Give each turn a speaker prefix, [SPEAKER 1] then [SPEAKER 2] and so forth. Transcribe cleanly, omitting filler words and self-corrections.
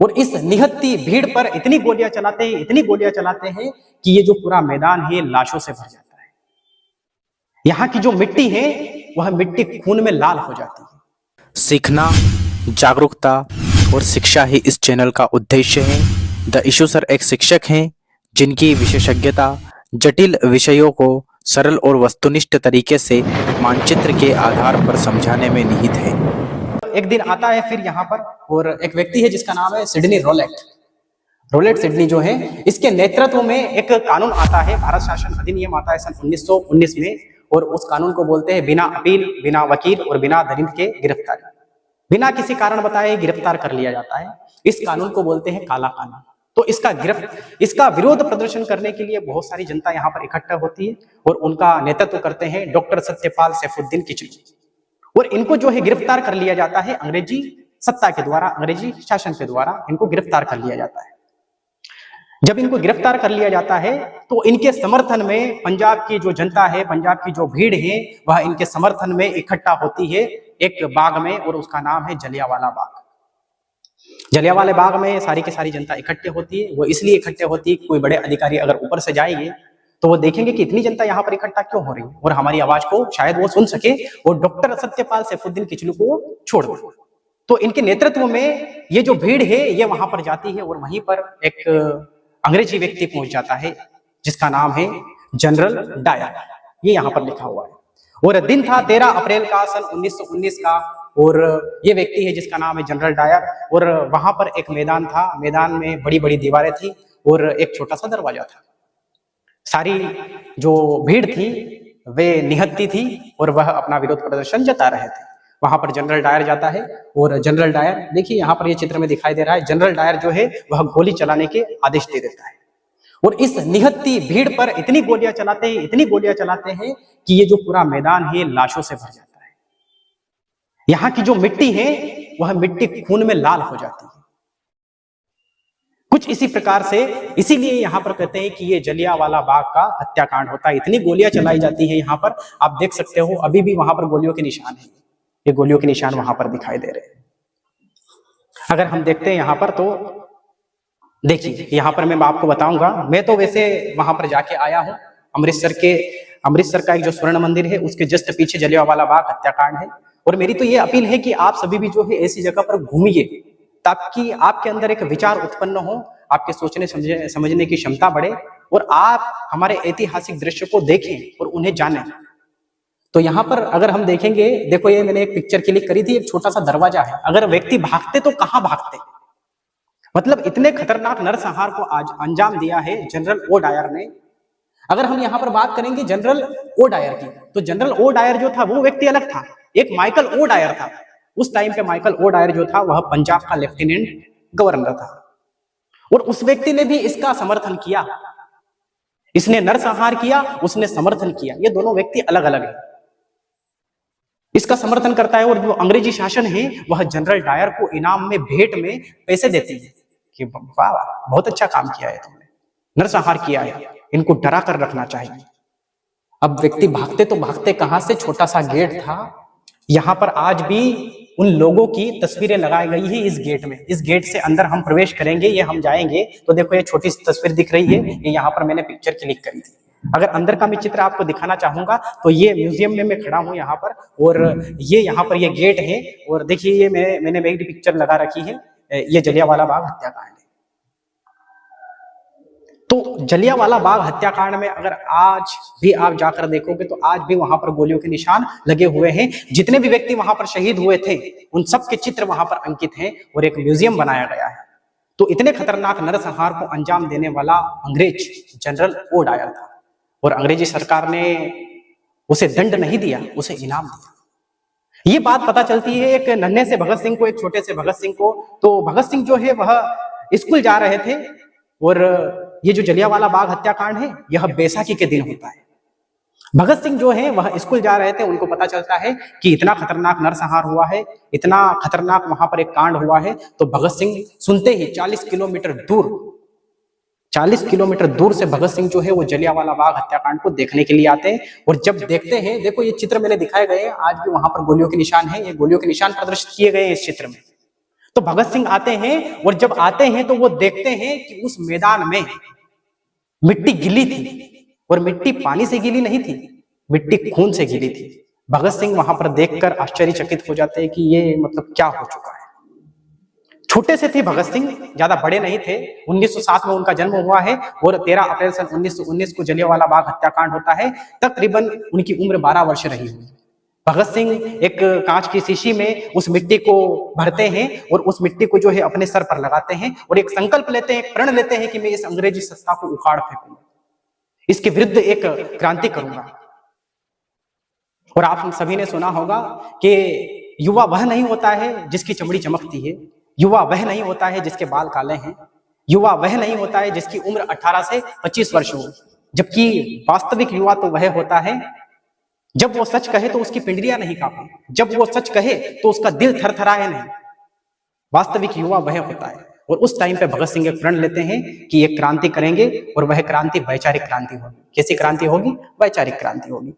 [SPEAKER 1] और इस निहत्ती भीड़ पर इतनी गोलियां चलाते हैं कि ये जो पूरा मैदान है लाशों से भर जाता है। यहाँ की जो मिट्टी है वह मिट्टी खून में लाल हो जाती है।
[SPEAKER 2] सीखना, जागरूकता और शिक्षा ही इस चैनल का उद्देश्य है। द इशू सर एक शिक्षक हैं जिनकी विशेषज्ञता जटिल विषयों को सरल और वस्तुनिष्ठ तरीके से मानचित्र के आधार पर समझाने में निहित है।
[SPEAKER 1] एक दिन आता है फिर यहाँ पर, और एक व्यक्ति है जिसका नाम है सिडनी रोलेट सिडनी जो है, इसके नेतृत्व में एक कानून आता है, भारत शासन अधिनियम आता है सन 1919 में, और उस कानून को बोलते हैं बिना अपील, बिना वकील और बिना दलित के गिरफ्तारी। बिना किसी कारण बताए गिरफ्तार कर लिया जाता है। इस कानून को बोलते हैं काला कानून। तो इसका विरोध प्रदर्शन करने के लिए बहुत सारी जनता यहाँ पर इकट्ठा होती है और उनका नेतृत्व करते हैं डॉक्टर सत्यपाल सैफुद्दीन किचलू। और इनको जो है गिरफ्तार कर लिया जाता है अंग्रेजी सत्ता के द्वारा, अंग्रेजी शासन के द्वारा इनको गिरफ्तार कर लिया जाता है। जब इनको गिरफ्तार कर लिया जाता है तो इनके समर्थन में पंजाब की जो जनता है, पंजाब की जो भीड़ है, वह इनके समर्थन में इकट्ठा होती है एक बाग में, और उसका नाम है जलियांवाला बाग। जलियांवाला बाग में सारी की सारी जनता इकट्ठे होती है। वो इसलिए इकट्ठे होती है कि कोई बड़े अधिकारी अगर ऊपर से जाएंगे तो वो देखेंगे कि इतनी जनता यहाँ पर इकट्ठा क्यों हो रही है, और हमारी आवाज को शायद वो सुन सके और डॉक्टर सत्यपाल सैफुद्दीन किचलू को छोड़ दे। तो इनके नेतृत्व में ये जो भीड़ है ये वहां पर जाती है, और वहीं पर एक अंग्रेजी व्यक्ति पहुंच जाता है जिसका नाम है जनरल डायर। ये यहाँ पर लिखा हुआ है, और दिन था 13 अप्रैल का सन 1919 का, और ये व्यक्ति है जिसका नाम है जनरल डायर। और वहां पर एक मैदान था, मैदान में बड़ी बड़ी दीवारें थी और एक छोटा सा दरवाजा था। सारी जो भीड़ थी वे निहत्ती थी और वह अपना विरोध प्रदर्शन जता रहे थे। वहां पर जनरल डायर जाता है, और जनरल डायर देखिए यहाँ पर ये चित्र में दिखाई दे रहा है, जनरल डायर जो है वह गोली चलाने के आदेश दे देता है। और इस निहत्ती भीड़ पर इतनी गोलियां चलाते हैं कि ये जो पूरा मैदान है लाशों से भर जाता है। यहाँ की जो मिट्टी है वह मिट्टी खून में लाल हो जाती है। कुछ इसी प्रकार से, इसीलिए यहाँ पर कहते हैं कि ये जलियांवाला बाग का हत्याकांड होता है। इतनी गोलियां चलाई जाती है यहाँ पर, आप देख सकते हो अभी भी वहां पर गोलियों के निशान है। ये गोलियों के निशान वहां पर दिखाई दे रहे हैं। अगर हम देखते हैं यहाँ पर तो देखिए, यहाँ पर मैं आपको बताऊंगा, मैं तो वैसे वहां पर जाके आया हूँ। अमृतसर का एक जो स्वर्ण मंदिर है उसके जस्ट पीछे जलियांवाला बाग हत्याकांड है। और मेरी तो ये अपील है कि आप सभी भी जो है ऐसी जगह पर घूमिए ताकि आपके अंदर एक विचार उत्पन्न हो, आपके सोचने समझने की क्षमता बढ़े, और आप हमारे ऐतिहासिक दृश्य को देखें और उन्हें जानें। तो यहाँ पर अगर हम देखेंगे, देखो ये मैंने एक पिक्चर क्लिक करी थी, एक छोटा सा दरवाजा है। अगर व्यक्ति भागते तो कहाँ भागते, मतलब इतने खतरनाक नरसंहार को आज अंजाम दिया है जनरल ओ डायर ने। अगर हम यहाँ पर बात करेंगे जनरल ओ डायर की, तो जनरल ओ डायर जो था वो व्यक्ति अलग था, एक माइकल ओ डायर था। उस टाइम पे माइकल ओ डायर जो था वह पंजाब का लेफ्टिनेंट गवर्नर था, और उस व्यक्ति ने भी इसका समर्थन किया। इसने नरसंहार किया, उसने समर्थन किया। ये दोनों व्यक्ति अलग अलग है। इसका समर्थन करता है, और जो अंग्रेजी शासन है वह जनरल डायर को इनाम में, भेंट में पैसे देती है कि वाह बहुत अच्छा काम किया है तुमने, नरसंहार किया है, इनको डरा कर रखना चाहिए। अब व्यक्ति भागते तो भागते कहां से, छोटा सा गेट था। यहां पर आज भी उन लोगों की तस्वीरें लगाई गई है इस गेट में। इस गेट से अंदर हम प्रवेश करेंगे, ये हम जाएंगे तो देखो ये छोटी सी तस्वीर दिख रही है, ये यहाँ पर मैंने पिक्चर क्लिक करी थी। अगर अंदर का मैं चित्र आपको दिखाना चाहूंगा तो ये म्यूजियम में मैं खड़ा हूं यहाँ पर, और ये यहाँ पर ये गेट है, और देखिए ये मैंने मेरी पिक्चर लगा रखी है, ये जलियांवाला बाग हत्याकांड है। तो जलियांवाला बाग हत्याकांड में अगर आज भी आप जाकर देखोगे तो आज भी वहां पर गोलियों के निशान लगे हुए हैं। जितने भी व्यक्ति वहां पर शहीद हुए थे उन सबके चित्र वहां पर अंकित हैं, और एक म्यूजियम बनाया गया है। तो इतने खतरनाक नरसंहार को अंजाम देने वाला अंग्रेज जनरल ओ डायर था, और अंग्रेजी सरकार ने उसे दंड नहीं दिया, उसे इनाम दिया। ये बात पता चलती है एक नन्हे से भगत सिंह को, एक छोटे से भगत सिंह को। तो भगत सिंह जो है वह स्कूल जा रहे थे, और ये जो जलियांवाला बाग हत्याकांड है यह बैसाखी के दिन होता है। भगत सिंह जो है वह स्कूल जा रहे थे, उनको पता चलता है कि इतना खतरनाक नरसंहार हुआ है, इतना खतरनाक वहां पर एक कांड हुआ है। तो भगत सिंह सुनते ही 40 किलोमीटर दूर से भगत सिंह जो है वो जलियांवाला बाग हत्याकांड को देखने के लिए आते हैं। और जब देखते हैं, देखो ये चित्र मैंने दिखाए गए हैं, आज भी वहां पर गोलियों के निशान है, ये गोलियों के निशान प्रदर्शित किए गए हैं इस चित्र में। तो भगत सिंह आते हैं और जब आते हैं तो वो देखते हैं कि उस मैदान में मिट्टी गीली थी और मिट्टी पानी से गीली नहीं थी, मिट्टी खून से गीली थी। भगत सिंह वहां पर देखकर आश्चर्यचकित हो जाते हैं कि ये मतलब क्या हो चुका है। छोटे से थे भगत सिंह, ज्यादा बड़े नहीं थे। 1907 में उनका जन्म हुआ है और 13 अप्रैल सन 1919 को जलियांवाला बाग हत्याकांड होता है। तकरीबन उनकी उम्र 12 वर्ष रही हुई। भगत सिंह एक कांच की शीशी में उस मिट्टी को भरते हैं और उस मिट्टी को जो है अपने सर पर लगाते हैं और एक संकल्प लेते हैं, एक प्रण लेते हैं कि मैं इस अंग्रेजी सत्ता को उखाड़ फेंकूंगा, इसके विरुद्ध एक क्रांति करूंगा। और आप सभी ने सुना होगा कि युवा वह नहीं होता है जिसकी चमड़ी चमकती है, युवा वह नहीं होता है जिसके बाल काले हैं, युवा वह नहीं होता है जिसकी उम्र 18 से 25 वर्ष हो, जबकि वास्तविक युवा तो वह होता है जब वो सच कहे तो उसकी पिंडलियां नहीं कांपे, जब वो सच कहे तो उसका दिल थरथराए नहीं। वास्तविक युवा वह होता है। और उस टाइम पे भगत सिंह एक प्रण लेते हैं कि एक क्रांति करेंगे और वह क्रांति वैचारिक क्रांति होगी। कैसी क्रांति होगी? वैचारिक क्रांति होगी।